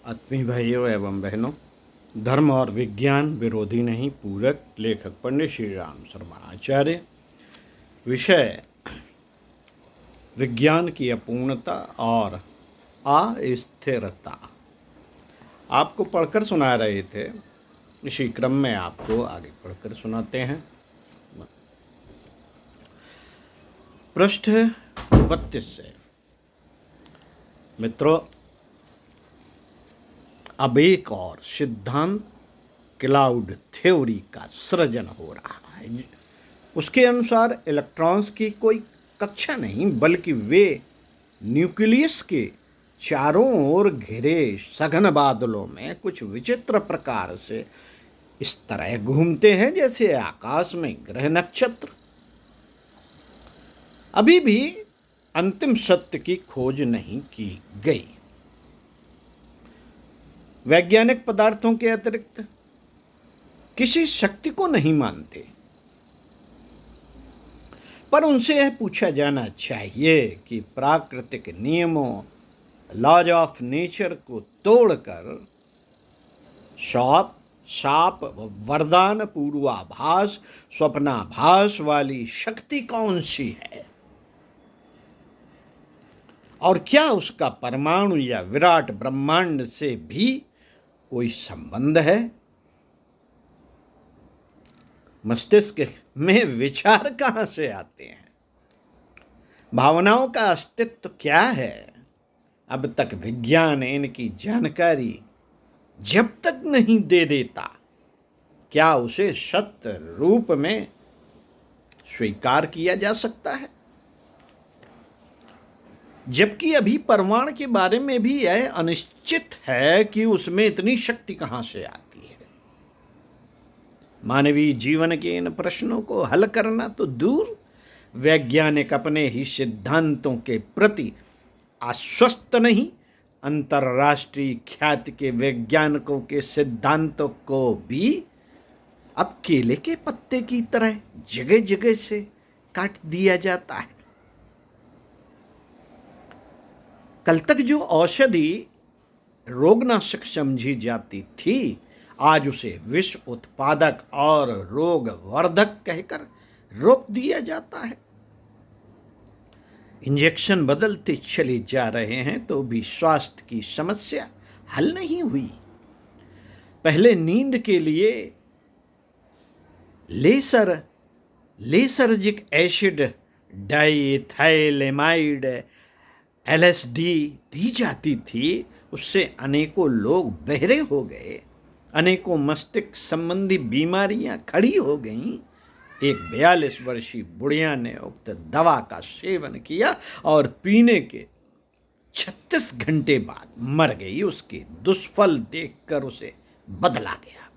आत्मीय भाइयों एवं बहनों, धर्म और विज्ञान विरोधी नहीं, पूरक। लेखक पंडित श्री राम शर्मा आचार्य। विषय विज्ञान की अपूर्णता और अस्थिरता। आपको पढ़कर सुना रहे थे, इसी क्रम में आपको आगे पढ़कर सुनाते हैं। पृष्ठ 32 से। मित्रों, अब एक और सिद्धांत क्लाउड थ्योरी का सृजन हो रहा है। उसके अनुसार इलेक्ट्रॉन्स की कोई कक्षा नहीं, बल्कि वे न्यूक्लियस के चारों ओर घिरे सघन बादलों में कुछ विचित्र प्रकार से इस तरह घूमते हैं जैसे आकाश में ग्रह नक्षत्र। अभी भी अंतिम सत्य की खोज नहीं की गई। वैज्ञानिक पदार्थों के अतिरिक्त किसी शक्ति को नहीं मानते, पर उनसे यह पूछा जाना चाहिए कि प्राकृतिक नियमों, लॉज ऑफ नेचर को तोड़कर शाप वरदान, पूर्वाभास, स्वप्नाभास वाली शक्ति कौन सी है, और क्या उसका परमाणु या विराट ब्रह्मांड से भी कोई संबंध है। मस्तिष्क में विचार कहाँ से आते हैं, भावनाओं का अस्तित्व क्या है। अब तक विज्ञान इनकी जानकारी जब तक नहीं दे देता, क्या उसे सत्य रूप में स्वीकार किया जा सकता है। जबकि अभी परमाणु के बारे में भी यह अनिश्चित है कि उसमें इतनी शक्ति कहाँ से आती है। मानवीय जीवन के इन प्रश्नों को हल करना तो दूर, वैज्ञानिक अपने ही सिद्धांतों के प्रति आश्वस्त नहीं, अंतर्राष्ट्रीय ख्याति के वैज्ञानिकों के सिद्धांतों को भी अब केले के पत्ते की तरह जगह जगह से काट दिया जाता है। कल तक जो औषधि रोगनाशक समझी जाती थी, आज उसे विष उत्पादक और रोग वर्धक कहकर रोक दिया जाता है। इंजेक्शन बदलते चले जा रहे हैं तो भी स्वास्थ्य की समस्या हल नहीं हुई। पहले नींद के लिए लेसर्जिक एसिड, डाइएथाइलेमाइड, LSD दी जाती थी। उससे अनेकों लोग बहरे हो गए, अनेकों मस्तिष्क संबंधी बीमारियां खड़ी हो गईं। एक 42 वर्षीय बुढ़िया ने उक्त दवा का सेवन किया और पीने के 36 घंटे बाद मर गई। उसके दुष्फल देखकर उसे बदला गया।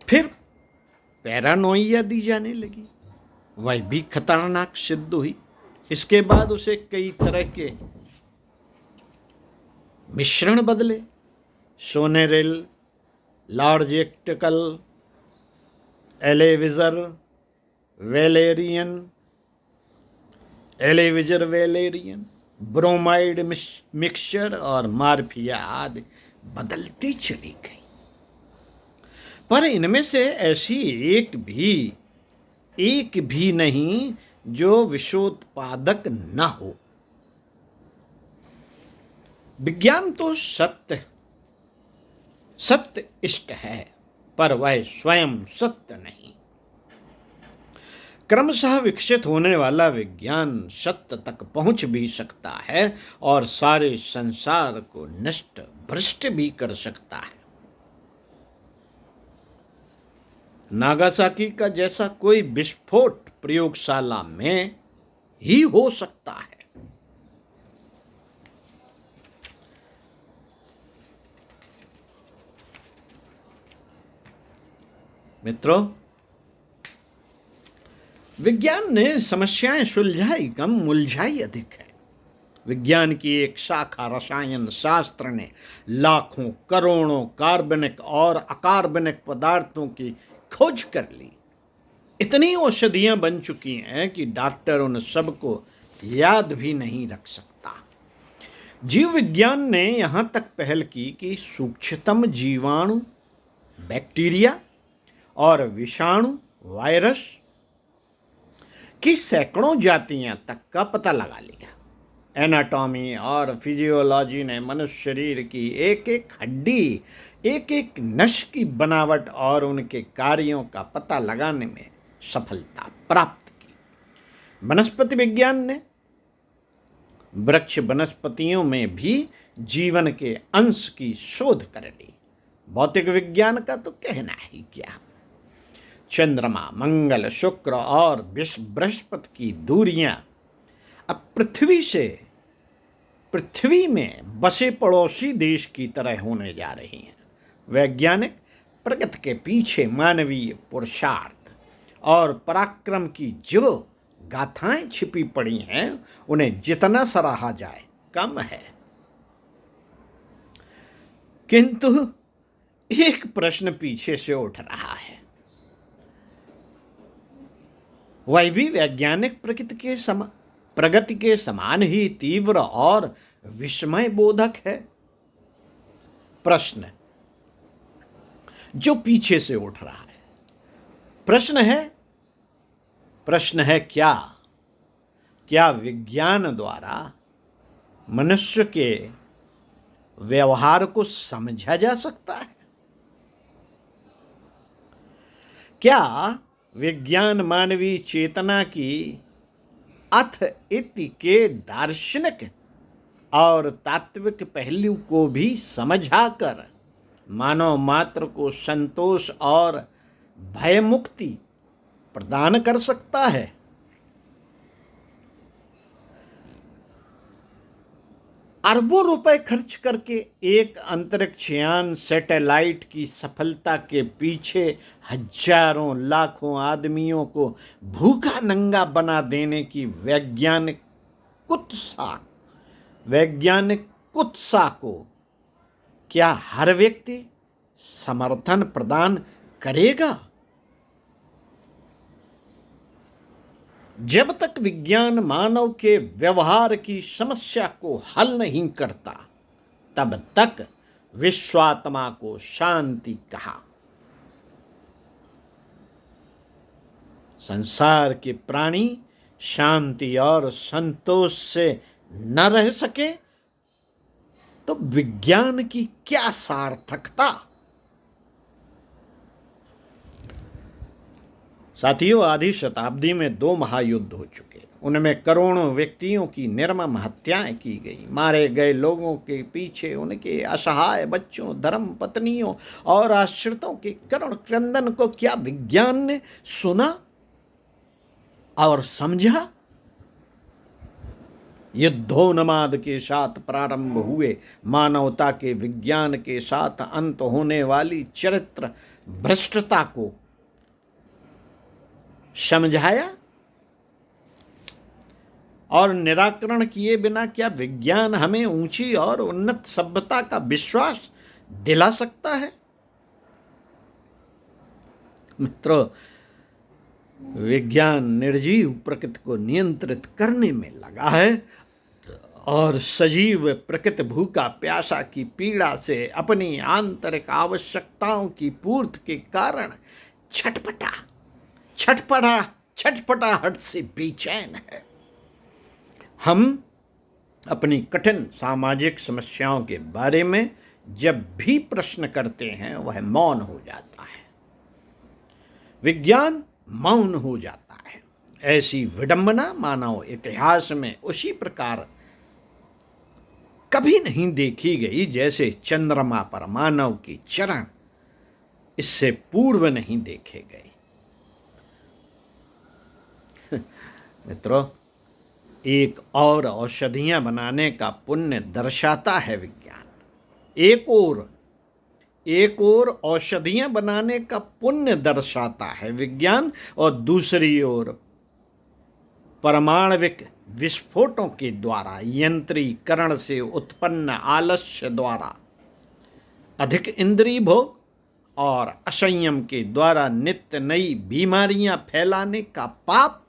फिर पैरानोइया दी जाने लगी, वह भी खतरनाक सिद्ध हुई। इसके बाद उसे कई तरह के मिश्रण बदले, सोनेरिल, लॉर्जेक्टिकल, एलेविजर वेलेरियन, ब्रोमाइड मिक्सचर और मार्फिया आदि बदलती चली गई। पर इनमें से ऐसी एक भी नहीं जो विषोत्पादक न हो। विज्ञान तो सत्य इष्ट है, पर वह स्वयं सत्य नहीं। क्रमशः विकसित होने वाला विज्ञान सत्य तक पहुंच भी सकता है और सारे संसार को नष्ट भ्रष्ट भी कर सकता है। नागासाकी का जैसा कोई विस्फोट प्रयोगशाला में ही हो सकता है। मित्रों, विज्ञान ने समस्याएं सुलझाई कम, मुलझाई अधिक है। विज्ञान की एक शाखा रसायन शास्त्र ने लाखों करोड़ों कार्बनिक और अकार्बनिक पदार्थों की खोज कर ली। इतनी औषधियां बन चुकी हैं कि डॉक्टर उन सबको याद भी नहीं रख सकता। जीव विज्ञान ने यहाँ तक पहल की कि सूक्ष्मतम जीवाणु, बैक्टीरिया और विषाणु, वायरस की सैकड़ों जातियां तक का पता लगा लिया। एनाटॉमी और फिजियोलॉजी ने मनुष्य शरीर की एक एक हड्डी, एक एक नस की बनावट और उनके कार्यों का पता लगाने में सफलता प्राप्त की। वनस्पति विज्ञान ने वृक्ष वनस्पतियों में भी जीवन के अंश की शोध कर ली। भौतिक विज्ञान का तो कहना ही क्या। चंद्रमा, मंगल, शुक्र और बृहस्पति की दूरियां अब पृथ्वी में बसे पड़ोसी देश की तरह होने जा रही हैं। वैज्ञानिक प्रगति के पीछे मानवीय पुरुषार्थ और पराक्रम की जो गाथाएं छिपी पड़ी हैं, उन्हें जितना सराहा जाए कम है। किंतु एक प्रश्न पीछे से उठ रहा है, वह भी वैज्ञानिक प्रगति के समान ही तीव्र और विस्मय बोधक है। प्रश्न जो पीछे से उठ रहा है, प्रश्न है क्या विज्ञान द्वारा मनुष्य के व्यवहार को समझा जा सकता है? क्या विज्ञान मानवीय चेतना की अथ इति के दार्शनिक और तात्विक पहलू को भी समझाकर मानव मात्र को संतोष और भयमुक्ति प्रदान कर सकता है? अरबों रुपए खर्च करके एक अंतरिक्षयान सैटेलाइट की सफलता के पीछे हजारों लाखों आदमियों को भूखा नंगा बना देने की वैज्ञानिक कुत्सा को क्या हर व्यक्ति समर्थन प्रदान करेगा? जब तक विज्ञान मानव के व्यवहार की समस्या को हल नहीं करता, तब तक विश्वात्मा को शांति कहा। संसार के प्राणी शांति और संतोष से न रह सके तो विज्ञान की क्या सार्थकता? साथियों, आधी शताब्दी में 2 महायुद्ध हो चुके। उनमें करोड़ों व्यक्तियों की निर्मम हत्याएं की गई। मारे गए लोगों के पीछे उनके असहाय बच्चों, धर्म पत्नियों और आश्रितों के करुण क्रंदन को क्या विज्ञान ने सुना और समझा? युद्धोन्माद के साथ प्रारंभ हुए मानवता के विज्ञान के साथ अंत होने वाली चरित्र भ्रष्टता को समझाया और निराकरण किए बिना क्या विज्ञान हमें ऊंची और उन्नत सभ्यता का विश्वास दिला सकता है? मित्रों, विज्ञान निर्जीव प्रकृति को नियंत्रित करने में लगा है और सजीव प्रकृति भूखा प्यासा की पीड़ा से अपनी आंतरिक आवश्यकताओं की पूर्ति के कारण छटपटाहट से बेचैन है। हम अपनी कठिन सामाजिक समस्याओं के बारे में जब भी प्रश्न करते हैं, वह मौन हो जाता है। विज्ञान मौन हो जाता है। ऐसी विडंबना मानव इतिहास में उसी प्रकार कभी नहीं देखी गई जैसे चंद्रमा पर मानव की चरण इससे पूर्व नहीं देखे गए। मित्रों, एक और औषधियां बनाने का पुण्य दर्शाता है विज्ञान। एक और औषधियां बनाने का पुण्य दर्शाता है विज्ञान, और दूसरी ओर परमाणविक विस्फोटों के द्वारा यंत्रीकरण से उत्पन्न आलस्य द्वारा अधिक इंद्रिय भोग और असंयम के द्वारा नित्य नई बीमारियां फैलाने का पाप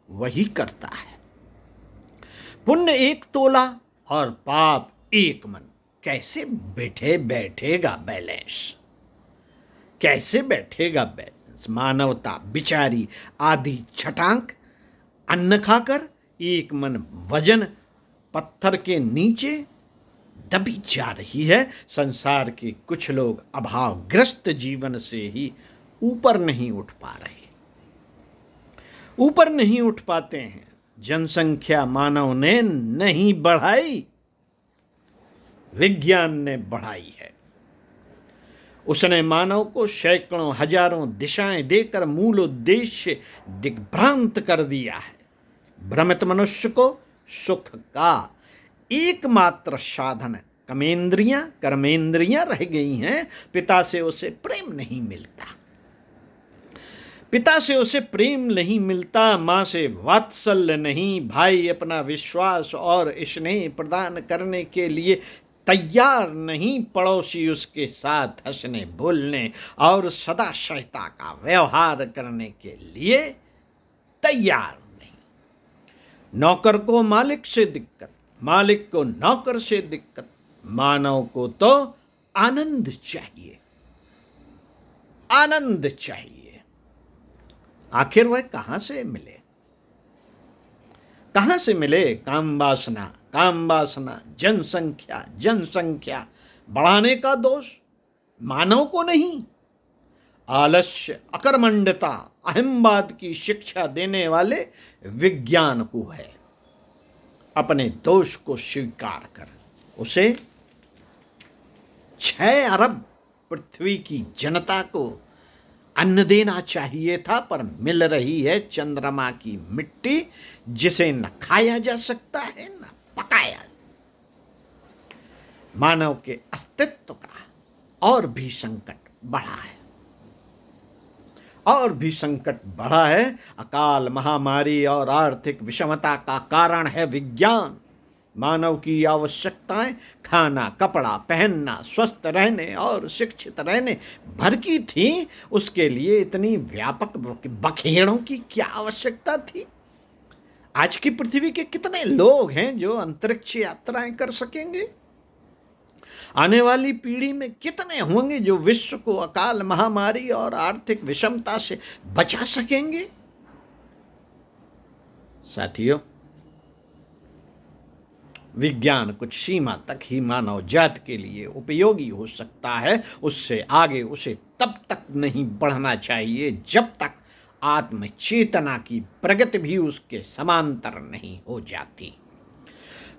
वही करता है। पुण्य 1 तोला और पाप एक मन। कैसे बैठेगा बैलेंस? कैसे बैठेगा बैलेंस? मानवता बिचारी आधी छटांक अन्न खाकर एक मन वजन पत्थर के नीचे दबी जा रही है। संसार के कुछ लोग अभावग्रस्त जीवन से ही ऊपर नहीं उठ पा रहे, ऊपर नहीं उठ पाते हैं। जनसंख्या मानव ने नहीं बढ़ाई, विज्ञान ने बढ़ाई है। उसने मानव को सैकड़ों हजारों दिशाएं देकर मूल उद्देश्य दिग्भ्रांत कर दिया है। भ्रमित मनुष्य को सुख का एकमात्र साधन कर्मेंद्रियां रह गई हैं। पिता से उसे प्रेम नहीं मिलता, पिता से उसे प्रेम नहीं मिलता, माँ से वात्सल्य नहीं, भाई अपना विश्वास और स्नेह प्रदान करने के लिए तैयार नहीं, पड़ोसी उसके साथ हंसने बोलने और सदा सहायता का व्यवहार करने के लिए तैयार नहीं। नौकर को मालिक से दिक्कत, मालिक को नौकर से दिक्कत, मानव को तो आनंद चाहिए, आनंद चाहिए। आखिर वह कहां से मिले? कहां से मिले? काम वासना, जनसंख्या बढ़ाने का दोष मानव को नहीं, आलस्य, अकर्मण्यता, अहमवाद की शिक्षा देने वाले विज्ञान को है। अपने दोष को स्वीकार कर उसे 6 अरब पृथ्वी की जनता को अन्न देना चाहिए था, पर मिल रही है चंद्रमा की मिट्टी, जिसे न खाया जा सकता है न पकाया। मानव के अस्तित्व का और भी संकट बढ़ा है, और भी संकट बढ़ा है। अकाल, महामारी और आर्थिक विषमता का कारण है विज्ञान। मानव की आवश्यकताएं खाना, कपड़ा पहनना, स्वस्थ रहने और शिक्षित रहने भर की थी। उसके लिए इतनी व्यापक बखेड़ों की क्या आवश्यकता थी? आज की पृथ्वी के कितने लोग हैं जो अंतरिक्ष यात्राएं कर सकेंगे? आने वाली पीढ़ी में कितने होंगे जो विश्व को अकाल, महामारी और आर्थिक विषमता से बचा सकेंगे? साथियों, विज्ञान कुछ सीमा तक ही मानव जाति के लिए उपयोगी हो सकता है, उससे आगे उसे तब तक नहीं बढ़ना चाहिए जब तक आत्मचेतना की प्रगति भी उसके समांतर नहीं हो जाती।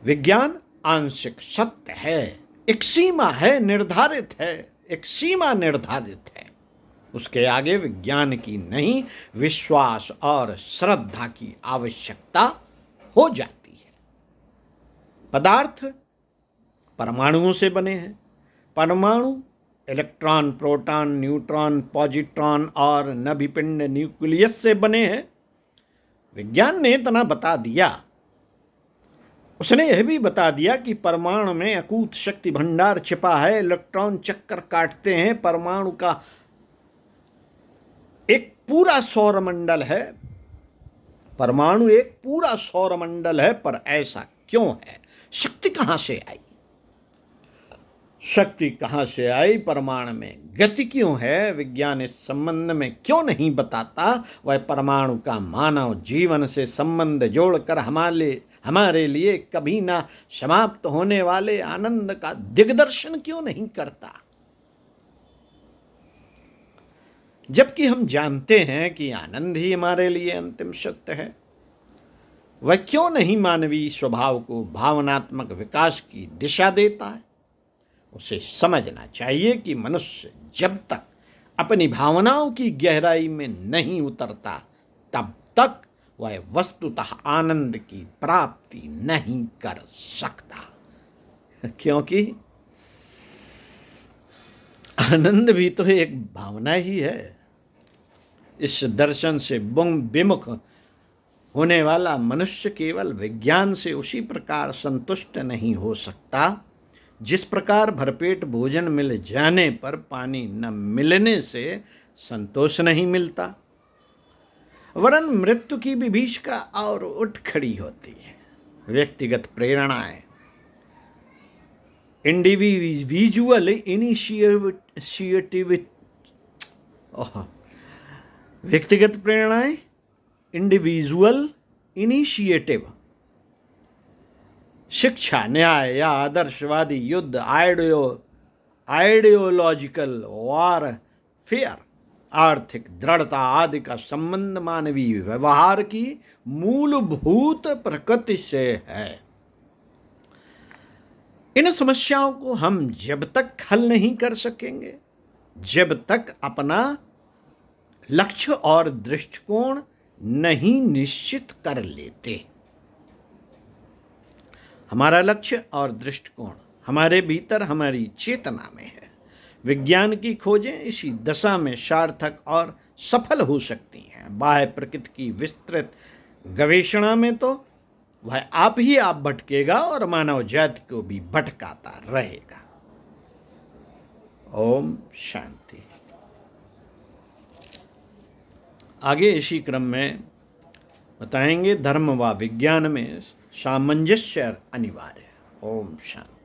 विज्ञान आंशिक सत्य है, एक सीमा है, निर्धारित है, एक सीमा निर्धारित है। उसके आगे विज्ञान की नहीं, विश्वास और श्रद्धा की आवश्यकता हो जाती है। पदार्थ परमाणुओं से बने हैं। परमाणु इलेक्ट्रॉन, प्रोटॉन, न्यूट्रॉन, पॉजिट्रॉन और नभिपिंड न्यूक्लियस से बने हैं। विज्ञान ने इतना बता दिया, उसने यह भी बता दिया कि परमाणु में अकूत शक्ति भंडार छिपा है। इलेक्ट्रॉन चक्कर काटते हैं, परमाणु का एक पूरा सौरमंडल है। परमाणु एक पूरा सौरमंडल है, पर ऐसा क्यों है? शक्ति कहां से आई? शक्ति कहां से आई? परमाणु में गति क्यों है? विज्ञान इस संबंध में क्यों नहीं बताता? वह परमाणु का मानव जीवन से संबंध जोड़कर हमारे लिए कभी ना समाप्त होने वाले आनंद का दिग्दर्शन क्यों नहीं करता? जबकि हम जानते हैं कि आनंद ही हमारे लिए अंतिम सत्य है, वह क्यों नहीं मानवीय स्वभाव को भावनात्मक विकास की दिशा देता है? उसे समझना चाहिए कि मनुष्य जब तक अपनी भावनाओं की गहराई में नहीं उतरता, तब तक वह वस्तुतः आनंद की प्राप्ति नहीं कर सकता। क्योंकि आनंद भी तो एक भावना ही है। इस दर्शन से विमुख होने वाला मनुष्य केवल विज्ञान से उसी प्रकार संतुष्ट नहीं हो सकता जिस प्रकार भरपेट भोजन मिल जाने पर पानी न मिलने से संतोष नहीं मिलता, वरन मृत्यु की विभीषिका और उठ खड़ी होती है। व्यक्तिगत प्रेरणाएं इंडिविजुअल इनिशिएटिव, व्यक्तिगत प्रेरणाएं, इंडिविजुअल इनिशिएटिव, शिक्षा, न्याय या आदर्शवादी युद्ध, आइडियोलॉजिकल वॉरफेयर, आर्थिक दृढ़ता आदि का संबंध मानवीय व्यवहार की मूलभूत प्रकृति से है। इन समस्याओं को हम जब तक हल नहीं कर सकेंगे, जब तक अपना लक्ष्य और दृष्टिकोण नहीं निश्चित कर लेते। हमारा लक्ष्य और दृष्टिकोण हमारे भीतर, हमारी चेतना में है। विज्ञान की खोजें इसी दशा में सार्थक और सफल हो सकती हैं। बाह्य प्रकृति की विस्तृत गवेषणा में तो वह आप भटकेगा और मानव जाति को भी भटकाता रहेगा। ओम शांति। आगे इसी क्रम में बताएंगे धर्म व विज्ञान में सामंजस्य अनिवार्य है। ओम शांति।